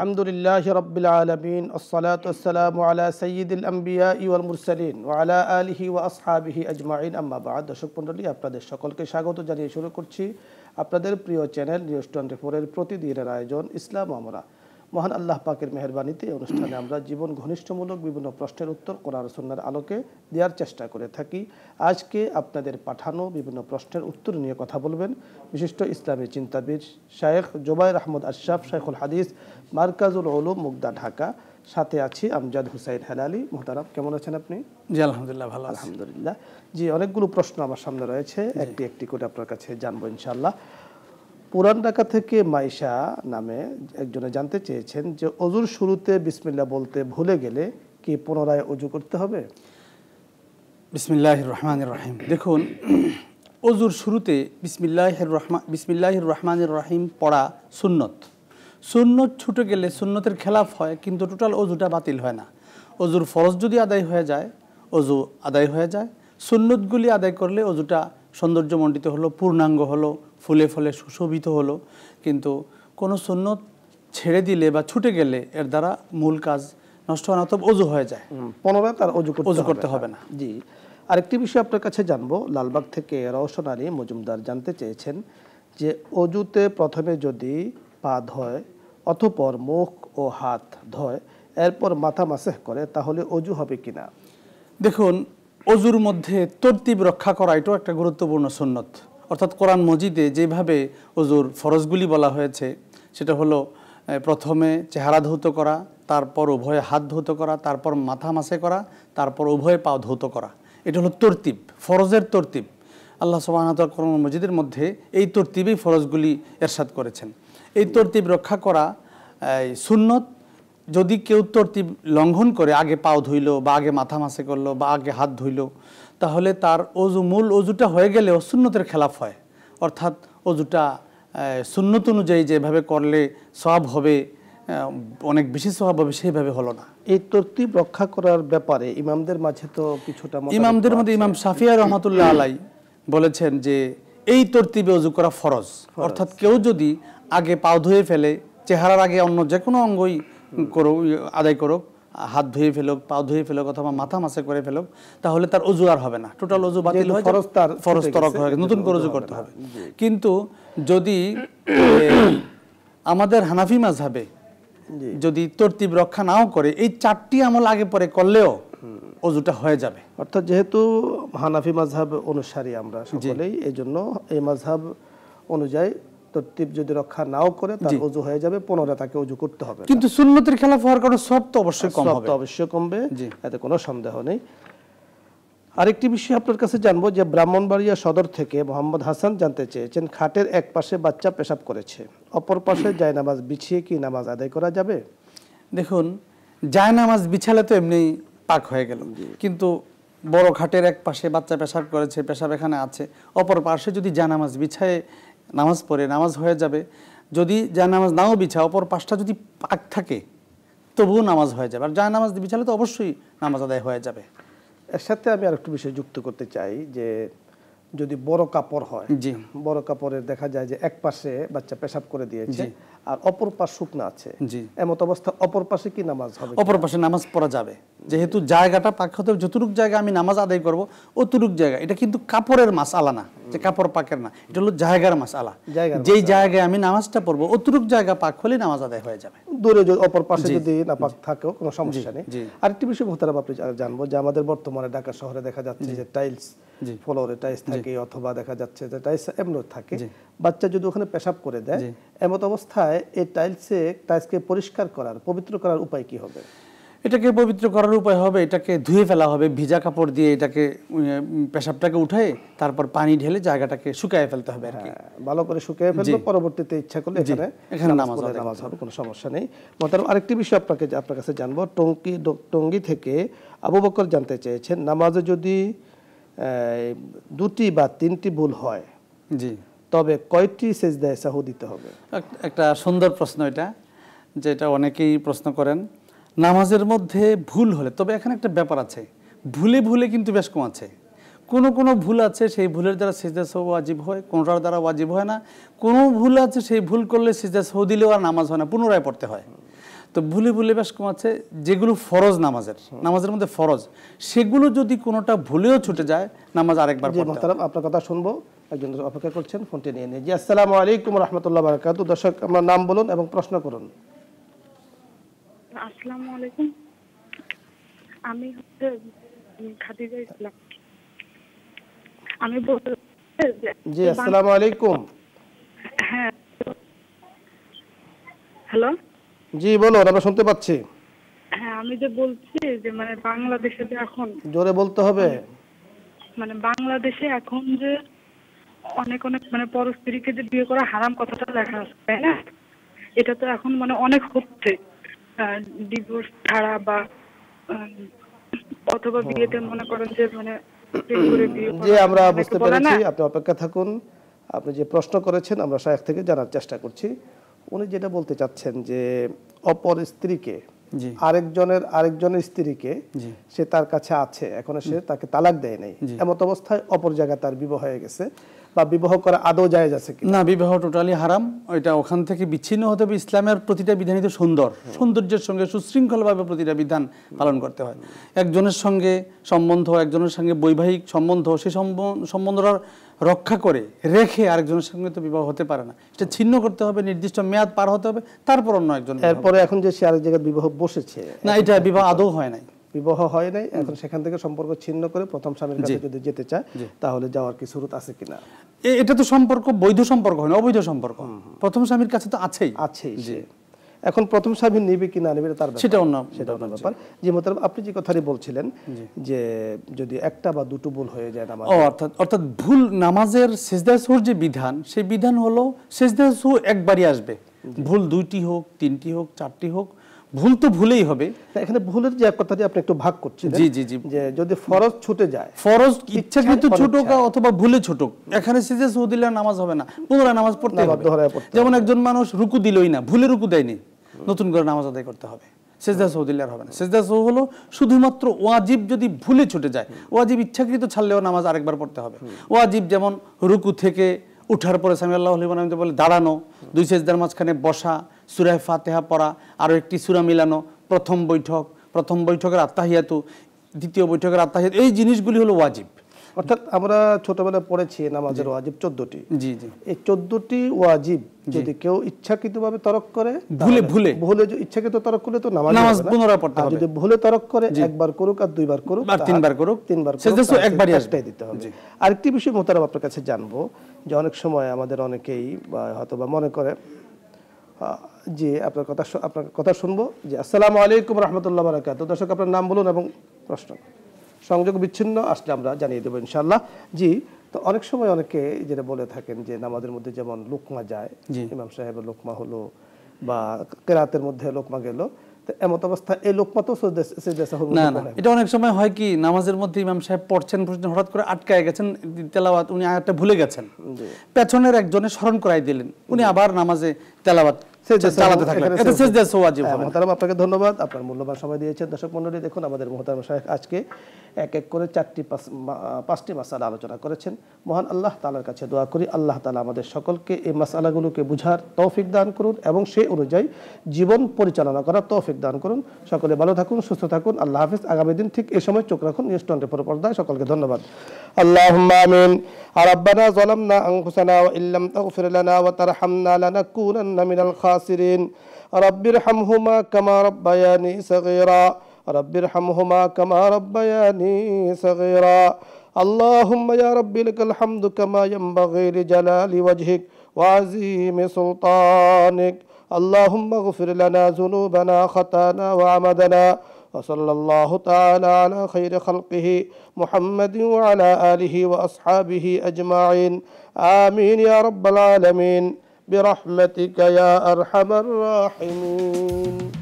আলহামদুলিল্লাহি রাব্বিল আলামিন আসসালাতু ওয়াসসালামু আলা সাইয়্যিদিল আমবিয়াই ওয়াল মুরসালিন ওয়া আলা আলিহি ওয়া আসহাবিহি আজমাইন আম্মা বা'দ। দর্শক মণ্ডলী, আপনাদের সকলকে স্বাগত জানিয়ে শুরু করছি আপনাদের প্রিয় চ্যানেল নিউজ 24 এর প্রতিদিনের আয়োজন ইসলাম আমরা। মহান আল্লাহ পাকের মেহেরবানিতে এই অনুষ্ঠানে আমরা জীবন ঘনিষ্ঠমূলক বিভিন্ন প্রশ্নের উত্তর কোরআন ও সুন্নাহর আলোকে দেওয়ার চেষ্টা করে থাকি। আজকে আপনাদের পাঠানো বিভিন্ন প্রশ্নের উত্তর নিয়ে কথা বলবেন বিশিষ্ট ইসলামী চিন্তাবিদ শায়েখ জুবায়ের আহমদ আশরাফ, শাইখুল হাদিস, মারকাজুল উলুম, মুগদা, ঢাকা। সাথে আছি আমজাদ হুসাইন হেলালি। মোহতারাম, কেমন আছেন আপনি? জি আলহামদুলিল্লাহ, ভালো। আলহামদুলিল্লাহ। জি, অনেকগুলো প্রশ্ন আমার সামনে রয়েছে, একটি একটি করে আপনার কাছে জানবো ইনশাআল্লাহ। পুরান ঢাকা থেকে মাইশা নামে একজনে জানতে চেয়েছেন যে অজুর শুরুতে বিসমিল্লাহ বলতে ভুলে গেলে কি পুনরায় অজু করতে হবে? বিসমিল্লাহির রহমানির রহিম। দেখুন, অজুর শুরুতে বিসমিল্লাহির রহমানির রহিম পড়া সুন্নত। সুন্নত ছুটে গেলে সুন্নতের খেলাফ হয়, কিন্তু টোটাল অজুটা বাতিল হয় না। অজুর ফরজ যদি আদায় হয়ে যায়, অজু আদায় হয়ে যায়। সুন্নতগুলি আদায় করলে অজুটা সৌন্দর্যমণ্ডিত হলো, পূর্ণাঙ্গ হলো, ফুলে ফলে সুশোভিত হলো। কিন্তু কোনো সুন্নত ছেড়ে দিলে বা ছুটে গেলে এর দ্বারা মূল কাজ নষ্ট হয় না, তবে অজু হয়ে যায়, পুনরায় তার অজু করতে হবে না। জি, আরেকটি বিষয় আপনার কাছে জানবো। লালবাগ থেকে রওশন আলী মজুমদার জানতে চেয়েছেন যে অজুতে প্রথমে যদি পা ধোয়, অতঃপর মুখ ও হাত ধোয়, এরপর মাথা মাসেহ করে, তাহলে অজু হবে কিনা? দেখুন, অজুর মধ্যে তরতিব রক্ষা করা এটাও একটা গুরুত্বপূর্ণ সুন্নত। অর্থাৎ কোরআন মজিদে যেভাবে অজুর ফরজগুলি বলা হয়েছে সেটা হলো প্রথমে চেহারা ধৌত করা, তারপর উভয়ে হাত ধৌত করা, তারপর মাথা মাসে করা, তারপর উভয়ে পা ধৌত করা। এটা হলো তরতিব, ফরজের তরতিব। আল্লাহ সুবহানাহু ওয়া তাআলা কোরআন মজিদের মধ্যে এই তরতিবেই ফরজগুলি এরশাদ করেছেন। এই তরতিব রক্ষা করা সুন্নত। যদি কেউ তরতিব লঙ্ঘন করে, আগে পাও ধুইল বা আগে মাথা মাসে করলো বা আগে হাত ধুইল, তাহলে তার মূল অজুটা হয়ে গেলেও সুন্নতের খেলাফ হয়। অর্থাৎ অজুটা সুন্নত অনুযায়ী যেভাবে করলে সওয়াব হবে, অনেক বেশি সওয়াব হবে, সেইভাবে হলো না। এই তরতিব রক্ষা করার ব্যাপারে ইমামদের মাঝে তো কিছুটা ইমামদের মধ্যে ইমাম শাফিঈ রহমাতুল্লাহ আলাই বলেছেন যে এই তরতিবে অজু করা ফরজ। অর্থাৎ কেউ যদি আগে পাও ধুয়ে ফেলে, চেহারার আগে অন্য যে কোনো অঙ্গই আদায় করুক, হাত ধুয়ে ফেলুক, পা ধুয়ে ফেলুক অথবা মাথা মাসে করে ফেলুক, তাহলে তার অজু আর হবে না, টোটাল অজু বাতিল হয়ে যাবে, ফরজ তরক হয়ে নতুন করে অজু করতে হবে। কিন্তু যদি আমাদের হানাফি মাযহাবে যদি তরতিব রক্ষা নাও করে, এই চারটি আমল আগে পরে করলেও অজুটা হয়ে যাবে। অর্থাৎ যেহেতু হানাফি মাযহাব অনুসারী আমরা সকলেই, এই জন্য এই মাযহাব অনুযায়ী তরতিব যদি রক্ষা নাও করে তার অজু হয়ে যাবে, পুনরায় তাকে অজু করতে হবে। কিন্তু সুন্নতের খেলাফ হওয়ার কারণে সওয়াব তো অবশ্যই কম হবে, অবশ্যই কমবে, এতে কোনো সন্দেহ নেই। আরেকটি বিষয় আপনার কাছে জানবো যে ব্রাহ্মণবাড়িয়া সদর থেকে মোহাম্মদ হাসান জানতে চেয়েছেন, খাটের এক পাশে বাচ্চা পেশাব করেছে, অপর পাশে জায়নামাজ বিছিয়ে কি নামাজ আদায় করা যাবে? দেখুন, জায়নামাজ বিছালে তো এমনি পাক হয়ে গেল, কিন্তু বড় খাটের এক পাশে বাচ্চা পেশাব করেছে, পেশাব এখানে আছে, অপর পাশে যদি জায়নামাজ বিছায় নামাজ পড়ে, নামাজ হয়ে যাবে। যদি জায়নামাজ নাও বিছায়, অপর পাশটা যদি পাক থাকে, তবুও নামাজ হয়ে যাবে। আর জায়নামাজ বিছালে তো অবশ্যই নামাজ আদায় হয়ে যাবে। এর সাথে আমি আরেকটু বিষয় যুক্ত করতে চাই যে যদি বড় কাপড় হয়, বড় কাপড়ের দেখা যায় যে এক পাশে বাচ্চা পেশাব করে দিয়েছে আর অপর পাশ শুকনা আছে, এমত অবস্থা অপর পাশে কি নামাজ হবে? অপর পাশে নামাজ পড়া যাবে, যেহেতু জায়গাটা পাক হতে, যতটুক জায়গা আমি নামাজ আদায় করব অতটুক জায়গা। এটা কিন্তু কাপড়ের মাসআলা না, যে কাপড় পাকের না, এটা হলো জায়গার মাসআলা। যেই জায়গায় আমি নামাজটা পড়বো অতটুক জায়গা পাক হলে নামাজ আদায় হয়ে যাবে। দূরে যদি অপর পাশে যদি না পাক থাকেও কোনো সমস্যা নেই। আরেকটি বিষয় মোহতারাম আপনি জানবো যে আমাদের বর্তমানে ঢাকা শহরে দেখা যাচ্ছে যে টাইলস, ফ্লোরে টাইলস থাকে, অথবা দেখা যাচ্ছে যে টাইলস এমন থাকে, বাচ্চা যদি ওখানে পেশাব করে দেয়, এমত অবস্থায় এই টাইলসকে পরিষ্কার করার, পবিত্র করার উপায় কি হবে? এটাকে পবিত্র করার উপায় হবে, এটাকে ধুয়ে ফেলা হবে ভিজা কাপড় দিয়ে, এটাকে পেশাবটাকে উঠায় তারপর পানি ঢেলে জায়গাটাকে শুকায় ফেলতে হবে আর কি, ভালো করে শুকিয়ে ফেলবে। পরবর্তীতে ইচ্ছা করলে এখানে নামাজ হবে, কোনো সমস্যা নেই। মোহতারাম, আরেকটি বিষয় আপনার কাছে জানবো। টঙ্গী থেকে আবু বকর জানতে চেয়েছেন, নামাজে যদি দুটি বা তিনটি ভুল হয়, তবে কয়টি সিজদায়ে সাহু দিতে হবে? একটা সুন্দর প্রশ্ন এটা, যেটা অনেকেই প্রশ্ন করেন। নামাজের মধ্যে ভুল হলে, তবে এখানে একটা ব্যাপার আছে, ভুলে ভুলে কিন্তু বেশ কম আছে। কোনো ভুল আছে সেই ভুলের দ্বারা সিজদা সাহু ওয়াজিব হয়, কোনোটার দ্বারা ওয়াজিব হয় না। কোনো ভুল আছে সেই ভুল করলে সিজদা সাহু দিলেও আর নামাজ হয় না, পুনরায় পড়তে হয়। তো ভুলে ভুলে বেশ কম আছে যেগুলো ফরজ নামাজের মধ্যে ফরজ, সেগুলো যদি কোনোটা ভুলেও ছুটে যায় নামাজ আরেকবার জি মোহতারাম, আপনার কথা শুনবো। একজন অপেক্ষা করছেন, ফোনটি নিয়ে নিয়ে। জি আসসালামু আলাইকুম রাহমাতুল্লাহ বারাকাতুহু। দর্শক আপনার নাম বলুন এবং প্রশ্ন করুন। আসসালামু আলাইকুম, আমি হচ্ছে খাদিজা ইসলাম। আমি বলতে জি আসসালামু আলাইকুম। হ্যাঁ, হ্যালো, জি বলুন, আমরা শুনতে পাচ্ছি। হ্যাঁ আমি যে বলছি যে মানে বাংলাদেশে যে এখন জোরে বলতে হবে। মানে বাংলাদেশে এখন যে অনেক অনেক মানে পর স্ত্রীকে যে বিয়ে করা হারাম কথাটা লেখা আছে, তাই না? এটা তো এখন মানে অনেক হচ্ছে, ডিভোর্স ছাড়া বা অথবা বিয়েতে মনে করেন যে মানে প্রেম করে বিয়ে করা। জি আমরা অনেকে বুঝতে বলে না? পেরেছি, আপনি অপেক্ষা থাকুন। আপনি যে প্রশ্ন করেছেন আমরা শায়েখ থেকে জানার চেষ্টা করছি। উনি যেটা বলতে চাচ্ছেন যে অপর স্ত্রীকে জি আরেকজনের স্ত্রীকে জি সে তার কাছে আছে, এখন সে তাকে তালাক দেয় নাই, এমত অবস্থায় অপর জায়গায় তার বিবাহ হয়ে গেছে, বা বিবাহ করা আদৌ জায়েজ আছে কি না, বিবাহ টোটালি হারাম। ওইটা ওখান থেকে বিচ্ছিন্ন হতে হবে। ইসলামের প্রতিটা বিধানই তো সৌন্দর্যের সঙ্গে সুশৃঙ্খলভাবে প্রতিটা বিধান পালন করতে হয়। একজনের সঙ্গে সম্বন্ধ, একজনের সঙ্গে বৈবাহিক সম্বন্ধ, সেই সম্বন্ধটা রক্ষা করে রেখে আরেকজনের সঙ্গে তো বিবাহ হতে পারে না। এটা ছিন্ন করতে হবে, নির্দিষ্ট মেয়াদ পার হতে হবে, তারপর অন্য একজন। এরপরে এখন যে সে আরেক জায়গায় বিবাহ বসেছে, না, এটা বিবাহ আদৌ হয় নাই, বিবাহ হয় নাই, এখন সেখান থেকে সম্পর্ক ছিন্ন করে প্রথম স্বামীর কাছে যদি যেতে চায় তাহলে যাওয়ার কি সুরত আছে কিনা? এটা তো সম্পর্ক বৈধ সম্পর্ক হয় না, অবৈধ সম্পর্ক। প্রথম স্বামীর কাছে তো আছেই। এখন প্রথম স্বামী নিবে কি না নিবে তার সেটা অন্য ব্যাপার। যে মোতাবেক আপনি যে কথাটি বলছিলেন যে যদি একটা বা দুটো ভুল হয়ে যায় নামাজ, অর্থাৎ ভুল নামাজের সিজদা সুর যে বিধান, সেই বিধান হলো সিজদা সুর একবারই আসবে। ভুল দুইটি হোক, তিনটি হোক, চারটি হোক, ভুল তো ভুলেই হবে। এখানে ভুলের যে কথাটি আপনি একটু ভাগ করছেন, জি জি জি, যে যদি ফরজ ছুটে যায়, ফরজ ইচ্ছাকৃত ছুটুক অথবা ভুলে ছুটুক, এখানে সিজদা সুর দিলে নামাজ হবে না, পুনরায় নামাজ পড়তে হবে। যেমন একজন মানুষ রুকু দিলই না, ভুলে রুকু দেয়নি, নতুন করে নামাজ আদায় করতে হবে। সিজদা সুর দিলে আর হবে না। সিজদা সুর হলো শুধুমাত্র ওয়াজিব যদি ভুলে ছুটে যায়, ওয়াজিব ইচ্ছাকৃত ছাড়লেও নামাজ আরেকবার পড়তে হবে। ওয়াজিব যেমন রুকু থেকে উঠার পরে সামি আল্লাহু লিমান হামিদা বলে দাঁড়ানো, দুই সিজদার মাঝখানে বসা, সূরা ফাতিহা পড়া, আরো একটি সূরা মিলানো, প্রথম বৈঠকের আত্তাহিয়াতু, দ্বিতীয় বৈঠকের আত্তাহিয়াতু, এই জিনিসগুলি হলো ওয়াজিব। অর্থাৎ আমরা ছোটবেলায় পড়েছি নামাজের ওয়াজিব 14টি। জি জি, এই 14টি ওয়াজিব যদি কেউ ইচ্ছাকৃতভাবে তরক করে, ভুলে ইচ্ছাকৃত তরক করলে তো নামাজ পুনরায় পড়তে হবে। যদি ভুলে তরক করে, একবার করুক আর দুইবার করুক আর তিনবার করুক, সিজদা সুর একবারই একটাই দিতে হবে। আরেকটি বিষয় মোতারাম আপনার কাছে জানবো, যে অনেক সময় আমাদের অনেকেই হয়তোবা মনে করে, জি আপনার কথা শুনবো। জি আসসালামু আলাইকুম রাহমাতুল্লাহ বারাকাতুহু। দর্শক আপনার নাম বলুন এবং প্রশ্ন। সংযোগ বিচ্ছিন্ন আসলে আমরা জানিয়ে দেবো ইনশাআল্লাহ। জি, তো অনেক সময় অনেকে যেটা বলে থাকেন যে নামাজের মধ্যে যেমন লুকমা যায়, ইমাম সাহেবের লুকমা হলো বা কেরাতের মধ্যে লুকমা গেল, তো এমত অবস্থা এই লুকমা তো না না, এটা অনেক সময় হয় কি, নামাজের মধ্যে ইমাম সাহেব পড়ছেন, হঠাৎ করে আটকায় গেছেন তেলাওয়াত, উনি আয়াতটা ভুলে গেছেন, পেছনের একজনে স্মরণ করাই দিলেন, উনি আবার নামাজে তেলাওয়াত চালাতে থাকলেন, এটা সিজদা সুর ওয়াজিব হবে। মুহতারাম আপনাকে ধন্যবাদ, আপনার মূল্যবান সময় দিয়েছেন। দর্শক মণ্ডলী দেখুন, আমাদের মুহতারাম শাইখ আজকে এক এক করে পাঁচটি মাসালা আলোচনা করেছেন। মহান আল্লাহ তাআলার কাছে দোয়া করি, আল্লাহ তাআলা আমাদের সকলকে এই মাসালাগুলোকে বুঝার তৌফিক দান করুন এবং সেই অনুযায়ী জীবন পরিচালনা করার তৌফিক দান করুন। সকলে ভালো থাকুন, সুস্থ থাকুন। আল্লাহ হাফেজ। আগামী দিন ঠিক এই সময় চোখ রাখুন নিউজ 24 পর্দায়। সকলকে ধন্যবাদ। আল্লাহুম্মা আমিন। ربنا ظلمنا أنفسنا وإن لم تغفر لنا وترحمنا لنكونن من الخاسرين رب ارحمهما كما ربياني صغيرا رب ارحمهما كما ربياني صغيرا اللهم يا رب لك الحمد كما ينبغي لجلال وجهك وعظيم سلطانك اللهم اغفر لنا ذنوبنا خطانا وعمدنا وصلى الله تعالى على خير خلقه محمد وعلى آله وأصحابه أجمعين آمين يا رب العالمين برحمتك يا أرحم الراحمين.